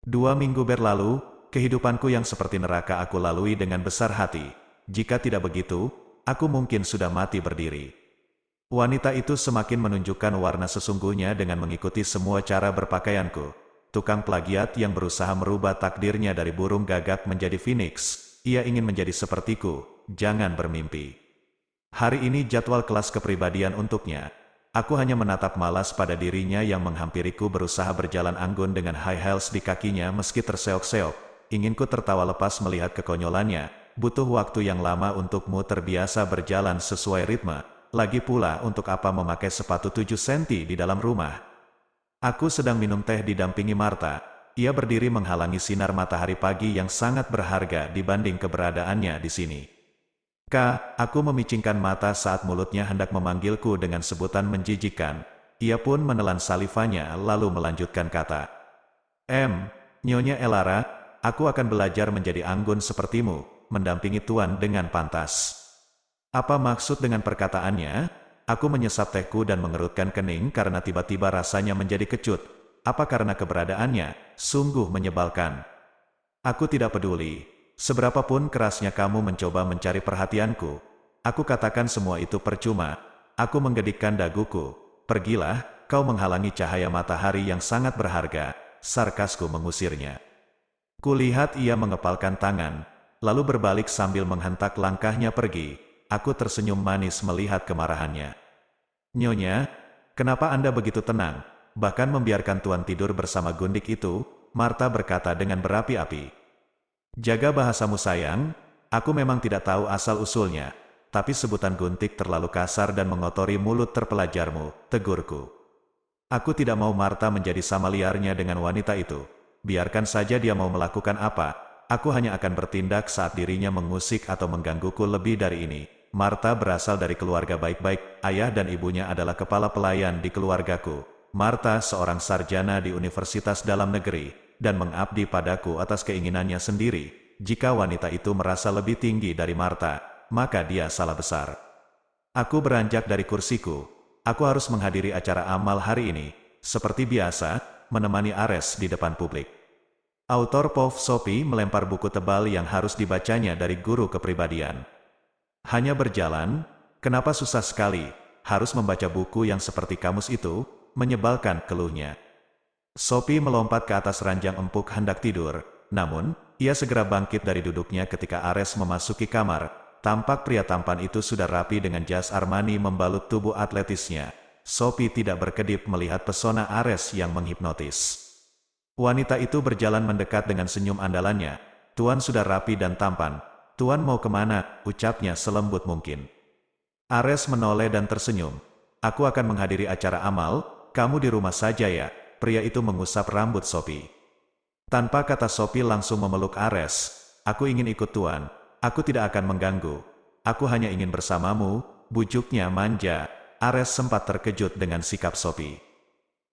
2 minggu berlalu, kehidupanku yang seperti neraka aku lalui dengan besar hati. Jika tidak begitu, aku mungkin sudah mati berdiri. Wanita itu semakin menunjukkan warna sesungguhnya dengan mengikuti semua cara berpakaianku. Tukang plagiat yang berusaha merubah takdirnya dari burung gagak menjadi phoenix. Ia ingin menjadi sepertiku, jangan bermimpi. Hari ini jadwal kelas kepribadian untuknya. Aku hanya menatap malas pada dirinya yang menghampiriku berusaha berjalan anggun dengan high heels di kakinya meski terseok-seok. Inginku tertawa lepas melihat kekonyolannya. Butuh waktu yang lama untukmu terbiasa berjalan sesuai ritme. Lagi pula untuk apa memakai sepatu 7 senti di dalam rumah. Aku sedang minum teh didampingi Marta. Ia berdiri menghalangi sinar matahari pagi yang sangat berharga dibanding keberadaannya di sini. Kak, aku memicingkan mata saat mulutnya hendak memanggilku dengan sebutan menjijikkan. Ia pun menelan salivanya lalu melanjutkan kata. Nyonya Elara, aku akan belajar menjadi anggun sepertimu, mendampingi Tuan dengan pantas. Apa maksud dengan perkataannya? Aku menyesap tehku dan mengerutkan kening karena tiba-tiba rasanya menjadi kecut. Apa karena keberadaannya? Sungguh menyebalkan. Aku tidak peduli. Seberapapun kerasnya kamu mencoba mencari perhatianku. Aku katakan semua itu percuma. Aku menggedikkan daguku. Pergilah, kau menghalangi cahaya matahari yang sangat berharga. Sarkasku mengusirnya. Kulihat ia mengepalkan tangan, lalu berbalik sambil menghentak langkahnya pergi. Aku tersenyum manis melihat kemarahannya. Nyonya, kenapa Anda begitu tenang, bahkan membiarkan Tuan tidur bersama gundik itu? Marta berkata dengan berapi-api. Jaga bahasamu sayang, aku memang tidak tahu asal-usulnya, tapi sebutan guntik terlalu kasar dan mengotori mulut terpelajarmu, tegurku. Aku tidak mau Marta menjadi sama liarnya dengan wanita itu. Biarkan saja dia mau melakukan apa, aku hanya akan bertindak saat dirinya mengusik atau menggangguku lebih dari ini. Marta berasal dari keluarga baik-baik, ayah dan ibunya adalah kepala pelayan di keluargaku. Marta seorang sarjana di universitas dalam negeri, dan mengabdi padaku atas keinginannya sendiri. Jika wanita itu merasa lebih tinggi dari Marta, maka dia salah besar. Aku beranjak dari kursiku. Aku harus menghadiri acara amal hari ini. Seperti biasa, menemani Ares di depan publik. Autor Pov Sophie melempar buku tebal yang harus dibacanya dari guru kepribadian. Hanya berjalan, kenapa susah sekali, harus membaca buku yang seperti kamus itu, menyebalkan keluhnya. Sophie melompat ke atas ranjang empuk hendak tidur, namun, ia segera bangkit dari duduknya ketika Ares memasuki kamar. Tampak pria tampan itu sudah rapi dengan jas Armani membalut tubuh atletisnya. Sophie tidak berkedip melihat pesona Ares yang menghipnotis. Wanita itu berjalan mendekat dengan senyum andalannya. Tuan sudah rapi dan tampan. Tuan mau kemana? Ucapnya selembut mungkin. Ares menoleh dan tersenyum. Aku akan menghadiri acara amal, kamu di rumah saja ya. Pria itu mengusap rambut Sophie. Tanpa kata Sophie langsung memeluk Ares. Aku ingin ikut Tuan. Aku tidak akan mengganggu. Aku hanya ingin bersamamu, bujuknya manja. Ares sempat terkejut dengan sikap Sophie.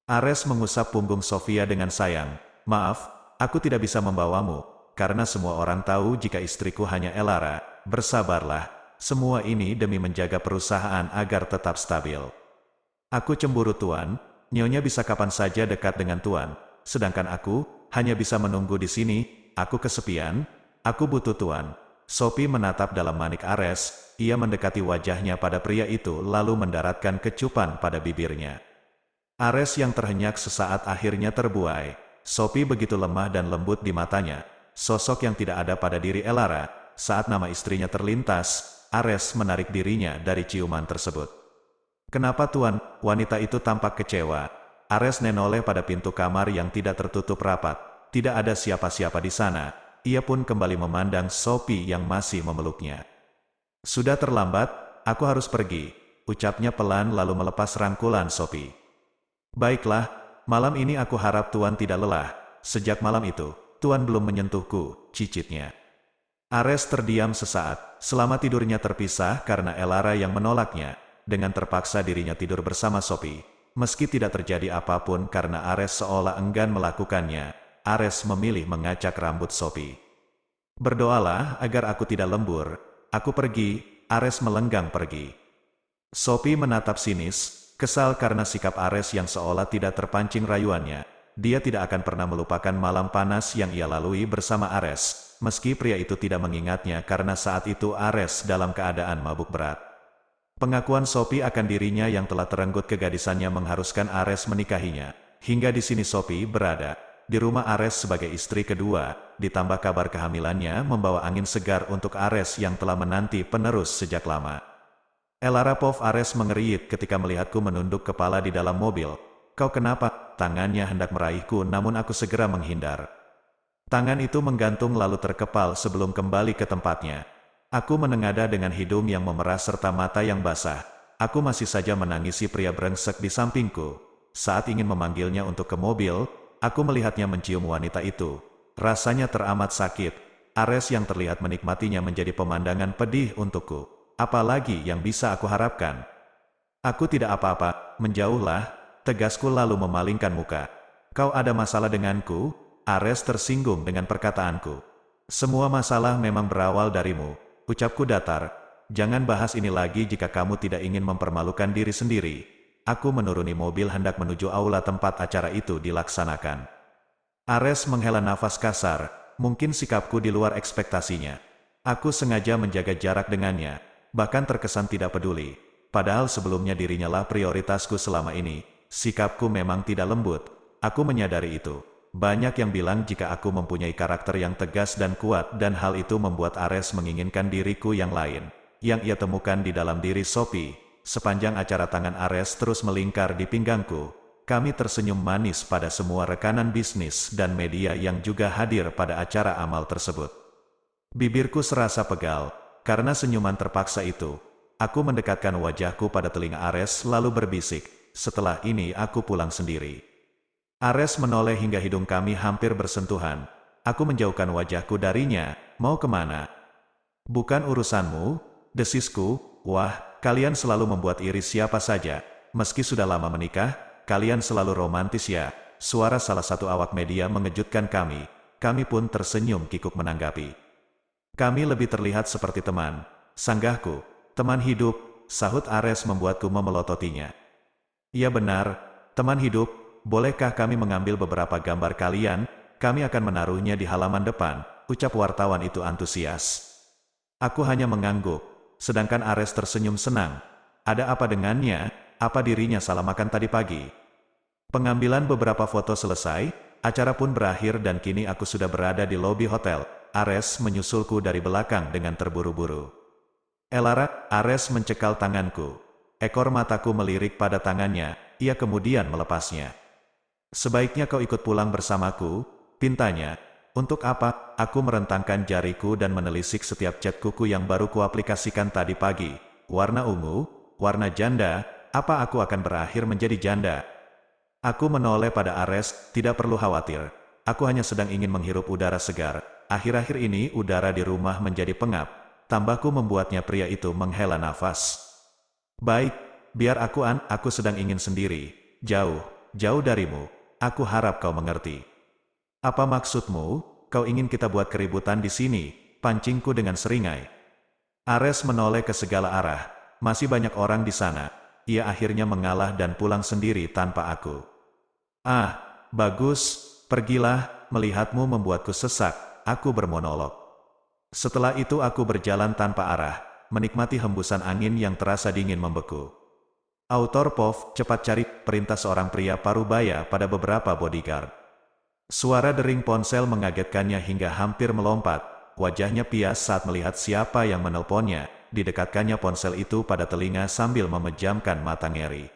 Ares mengusap punggung Sofia dengan sayang. Maaf, aku tidak bisa membawamu, karena semua orang tahu jika istriku hanya Elara. Bersabarlah, semua ini demi menjaga perusahaan agar tetap stabil. Aku cemburu Tuan, Nyonya bisa kapan saja dekat dengan Tuan, sedangkan aku hanya bisa menunggu di sini. Aku kesepian, aku butuh Tuan. Sophie menatap dalam manik Ares, ia mendekati wajahnya pada pria itu lalu mendaratkan kecupan pada bibirnya. Ares yang terhenyak sesaat akhirnya terbuai. Sophie begitu lemah dan lembut di matanya, sosok yang tidak ada pada diri Elara. Saat nama istrinya terlintas, Ares menarik dirinya dari ciuman tersebut. Kenapa Tuan? Wanita itu tampak kecewa. Ares menoleh pada pintu kamar yang tidak tertutup rapat. Tidak ada siapa-siapa di sana. Ia pun kembali memandang Sophie yang masih memeluknya. Sudah terlambat, aku harus pergi, ucapnya pelan lalu melepas rangkulan Sophie. Baiklah, malam ini aku harap Tuan tidak lelah. Sejak malam itu, Tuan belum menyentuhku, cicitnya. Ares terdiam sesaat, selama tidurnya terpisah karena Elara yang menolaknya. Dengan terpaksa dirinya tidur bersama Sophie. Meski tidak terjadi apapun karena Ares seolah enggan melakukannya, Ares memilih mengacak rambut Sophie. Berdoalah agar aku tidak lembur. Aku pergi, Ares melenggang pergi. Sophie menatap sinis, kesal karena sikap Ares yang seolah tidak terpancing rayuannya. dia tidak akan pernah melupakan malam panas yang ia lalui bersama Ares, meski pria itu tidak mengingatnya karena saat itu Ares dalam keadaan mabuk berat. Pengakuan Sophie akan dirinya yang telah terenggut kegadisannya mengharuskan Ares menikahinya. Hingga di sini Sophie berada di rumah Ares sebagai istri kedua, ditambah kabar kehamilannya membawa angin segar untuk Ares yang telah menanti penerus sejak lama. Elara Pov Ares mengeriyit ketika melihatku menunduk kepala di dalam mobil. Kau kenapa? Tangannya hendak meraihku namun aku segera menghindar. Tangan itu menggantung lalu terkepal sebelum kembali ke tempatnya. Aku menengadah dengan hidung yang memerah serta mata yang basah. Aku masih saja menangisi pria brengsek di sampingku. Saat ingin memanggilnya untuk ke mobil, aku melihatnya mencium wanita itu. Rasanya teramat sakit. Ares yang terlihat menikmatinya menjadi pemandangan pedih untukku. Apalagi yang bisa aku harapkan? Aku tidak apa-apa, menjauhlah, tegasku lalu memalingkan muka. Kau ada masalah denganku? Ares tersinggung dengan perkataanku. Semua masalah memang berawal darimu, ucapku datar. Jangan bahas ini lagi jika kamu tidak ingin mempermalukan diri sendiri. Aku menuruni mobil hendak menuju aula tempat acara itu dilaksanakan. Ares menghela nafas kasar, mungkin sikapku di luar ekspektasinya. Aku sengaja menjaga jarak dengannya, bahkan terkesan tidak peduli. Padahal sebelumnya dirinya lah prioritasku selama ini. Sikapku memang tidak lembut. Aku menyadari itu. Banyak yang bilang jika aku mempunyai karakter yang tegas dan kuat dan hal itu membuat Ares menginginkan diriku yang lain. Yang ia temukan di dalam diri Sophie. Sepanjang acara tangan Ares terus melingkar di pinggangku. Kami tersenyum manis pada semua rekanan bisnis dan media yang juga hadir pada acara amal tersebut. Bibirku serasa pegal. Karena senyuman terpaksa itu, aku mendekatkan wajahku pada telinga Ares lalu berbisik. Setelah ini aku pulang sendiri. Ares menoleh hingga hidung kami hampir bersentuhan. Aku menjauhkan wajahku darinya. Mau kemana? Bukan urusanmu, desisku. Wah, kalian selalu membuat iri siapa saja. Meski sudah lama menikah, kalian selalu romantis ya. Suara salah satu awak media mengejutkan kami. Kami pun tersenyum kikuk menanggapi. Kami lebih terlihat seperti teman. Sanggahku, teman hidup, sahut Ares membuatku memelototinya. Iya benar, teman hidup, bolehkah kami mengambil beberapa gambar kalian? Kami akan menaruhnya di halaman depan, ucap wartawan itu antusias. Aku hanya mengangguk, sedangkan Ares tersenyum senang. Ada apa dengannya? Apa dirinya salah makan tadi pagi? Pengambilan beberapa foto selesai, acara pun berakhir dan kini aku sudah berada di lobi hotel. Ares menyusulku dari belakang dengan terburu-buru. Elara, Ares mencekal tanganku. Ekor mataku melirik pada tangannya, ia kemudian melepasnya. Sebaiknya kau ikut pulang bersamaku, pintanya. Untuk apa? Aku merentangkan jariku dan menelisik setiap cat kuku yang baru kuaplikasikan tadi pagi. Warna ungu, warna janda, apa aku akan berakhir menjadi janda? Aku menoleh pada Ares, tidak perlu khawatir. Aku hanya sedang ingin menghirup udara segar. Akhir-akhir ini udara di rumah menjadi pengap. Tambahku membuatnya pria itu menghela nafas. Baik, biar aku sedang ingin sendiri. Jauh, jauh darimu. Aku harap kau mengerti. Apa maksudmu? Kau ingin kita buat keributan di sini? Pancingku dengan seringai. Ares menoleh ke segala arah. Masih banyak orang di sana. Ia akhirnya mengalah dan pulang sendiri tanpa aku. Ah, bagus. Pergilah, melihatmu membuatku sesak. Aku bermonolog. Setelah itu aku berjalan tanpa arah, menikmati hembusan angin yang terasa dingin membeku. Autor Pov, cepat cari, perintah seorang pria parubaya pada beberapa bodyguard. Suara dering ponsel mengagetkannya hingga hampir melompat. Wajahnya pias saat melihat siapa yang menelponnya. Didekatkannya ponsel itu pada telinga sambil memejamkan mata ngeri.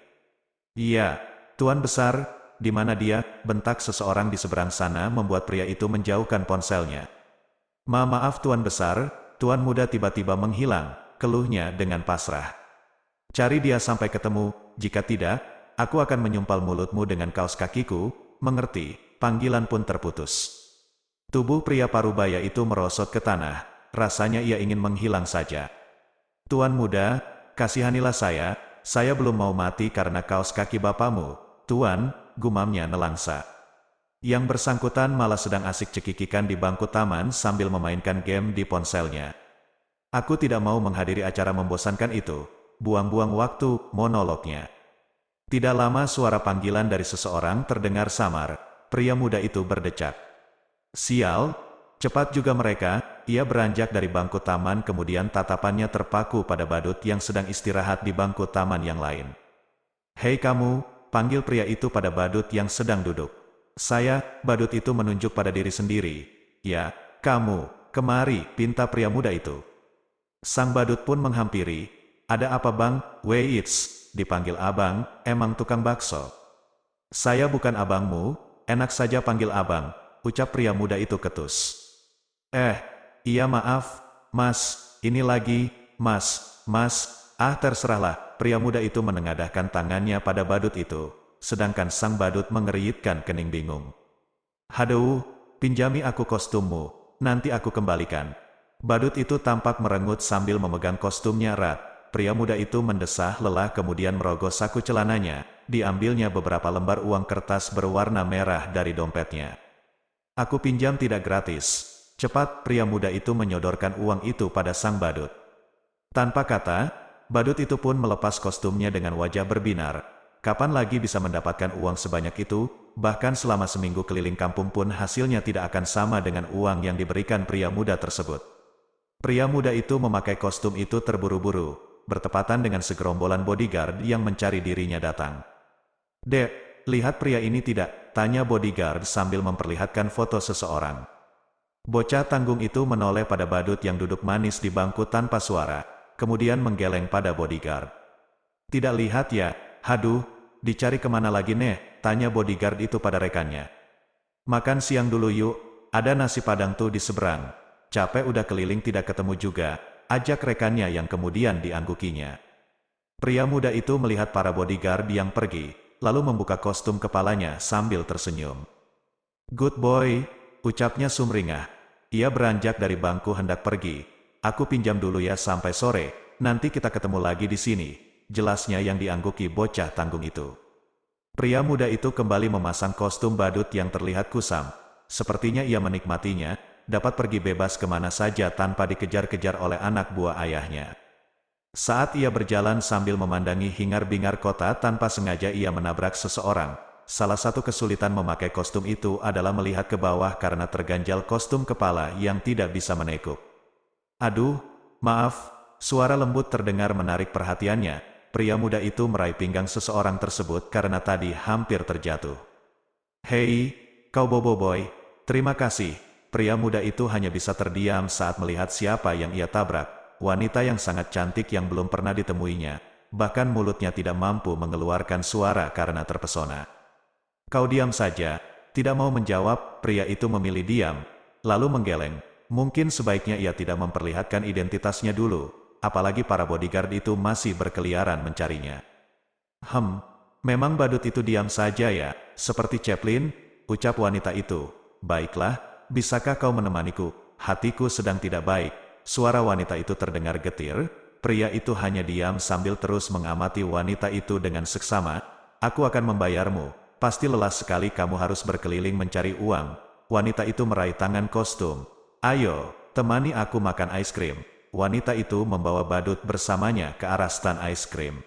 Iya, Tuan Besar, di mana dia? Bentak seseorang di seberang sana membuat pria itu menjauhkan ponselnya. Maaf Tuan Besar, Tuan Muda tiba-tiba menghilang, keluhnya dengan pasrah. Cari dia sampai ketemu, jika tidak, aku akan menyumpal mulutmu dengan kaos kakiku, mengerti, panggilan pun terputus. Tubuh pria parubaya itu merosot ke tanah, rasanya ia ingin menghilang saja. Tuan Muda, kasihanilah saya belum mau mati karena kaos kaki bapamu, Tuan, gumamnya nelangsa. Yang bersangkutan malah sedang asik cekikikan di bangku taman sambil memainkan game di ponselnya. Aku tidak mau menghadiri acara membosankan itu. Buang-buang waktu, monolognya. Tidak lama suara panggilan dari seseorang terdengar samar. pria muda itu berdecak. Sial, cepat juga mereka. Ia beranjak dari bangku taman kemudian tatapannya terpaku pada badut yang sedang istirahat di bangku taman yang lain. Hei kamu, panggil pria itu pada badut yang sedang duduk. Saya, badut itu menunjuk pada diri sendiri. Ya, kamu, kemari, pinta pria muda itu. Sang badut pun menghampiri. Ada apa bang? Weits, dipanggil abang, emang tukang bakso. Saya bukan abangmu, enak saja panggil abang, ucap pria muda itu ketus. Iya maaf, mas, ini lagi, mas, terserahlah, pria muda itu menengadahkan tangannya pada badut itu, sedangkan sang badut mengeriyitkan kening bingung. Haduh, pinjami aku kostummu, nanti aku kembalikan. Badut itu tampak merengut sambil memegang kostumnya erat. Pria muda itu mendesah lelah kemudian merogoh saku celananya, diambilnya beberapa lembar uang kertas berwarna merah dari dompetnya. Aku pinjam tidak gratis. Cepat, pria muda itu menyodorkan uang itu pada sang badut. Tanpa kata, badut itu pun melepas kostumnya dengan wajah berbinar. Kapan lagi bisa mendapatkan uang sebanyak itu? Bahkan selama seminggu keliling kampung pun hasilnya tidak akan sama dengan uang yang diberikan pria muda tersebut. Pria muda itu memakai kostum itu terburu-buru, bertepatan dengan segerombolan bodyguard yang mencari dirinya datang. Dek, lihat pria ini tidak? Tanya bodyguard sambil memperlihatkan foto seseorang. Bocah tanggung itu menoleh pada badut yang duduk manis di bangku tanpa suara, kemudian menggeleng pada bodyguard. Tidak lihat ya? Haduh, dicari kemana lagi nih? Tanya bodyguard itu pada rekannya. Makan siang dulu yuk, ada nasi padang tuh di seberang. Capek udah keliling tidak ketemu juga, ajak rekannya yang kemudian dianggukinya. Pria muda itu melihat para bodyguard yang pergi, lalu membuka kostum kepalanya sambil tersenyum. Good boy, ucapnya sumringah. Ia beranjak dari bangku hendak pergi. Aku pinjam dulu ya sampai sore, nanti kita ketemu lagi di sini, jelasnya yang diangguki bocah tanggung itu. Pria muda itu kembali memasang kostum badut yang terlihat kusam. Sepertinya ia menikmatinya, dapat pergi bebas kemana saja tanpa dikejar-kejar oleh anak buah ayahnya. Saat ia berjalan sambil memandangi hingar-bingar kota tanpa sengaja ia menabrak seseorang. Salah satu kesulitan memakai kostum itu adalah melihat ke bawah karena terganjal kostum kepala yang tidak bisa menekuk. Aduh, maaf, suara lembut terdengar menarik perhatiannya. Pria muda itu meraih pinggang seseorang tersebut karena tadi hampir terjatuh. Hei, kau bobo boy, terima kasih. Pria muda itu hanya bisa terdiam saat melihat siapa yang ia tabrak. Wanita yang sangat cantik yang belum pernah ditemuinya. Bahkan mulutnya tidak mampu mengeluarkan suara karena terpesona. Kau diam saja, tidak mau menjawab, pria itu memilih diam, lalu menggeleng. Mungkin sebaiknya ia tidak memperlihatkan identitasnya dulu, apalagi para bodyguard itu masih berkeliaran mencarinya. Memang badut itu diam saja ya, seperti Chaplin, ucap wanita itu. Baiklah, bisakah kau menemaniku? Hatiku sedang tidak baik. Suara wanita itu terdengar getir, pria itu hanya diam sambil terus mengamati wanita itu dengan seksama. Aku akan membayarmu. Pasti lelah sekali kamu harus berkeliling mencari uang. Wanita itu meraih tangan kostum. Ayo, temani aku makan es krim. Wanita itu membawa badut bersamanya ke arah stan es krim.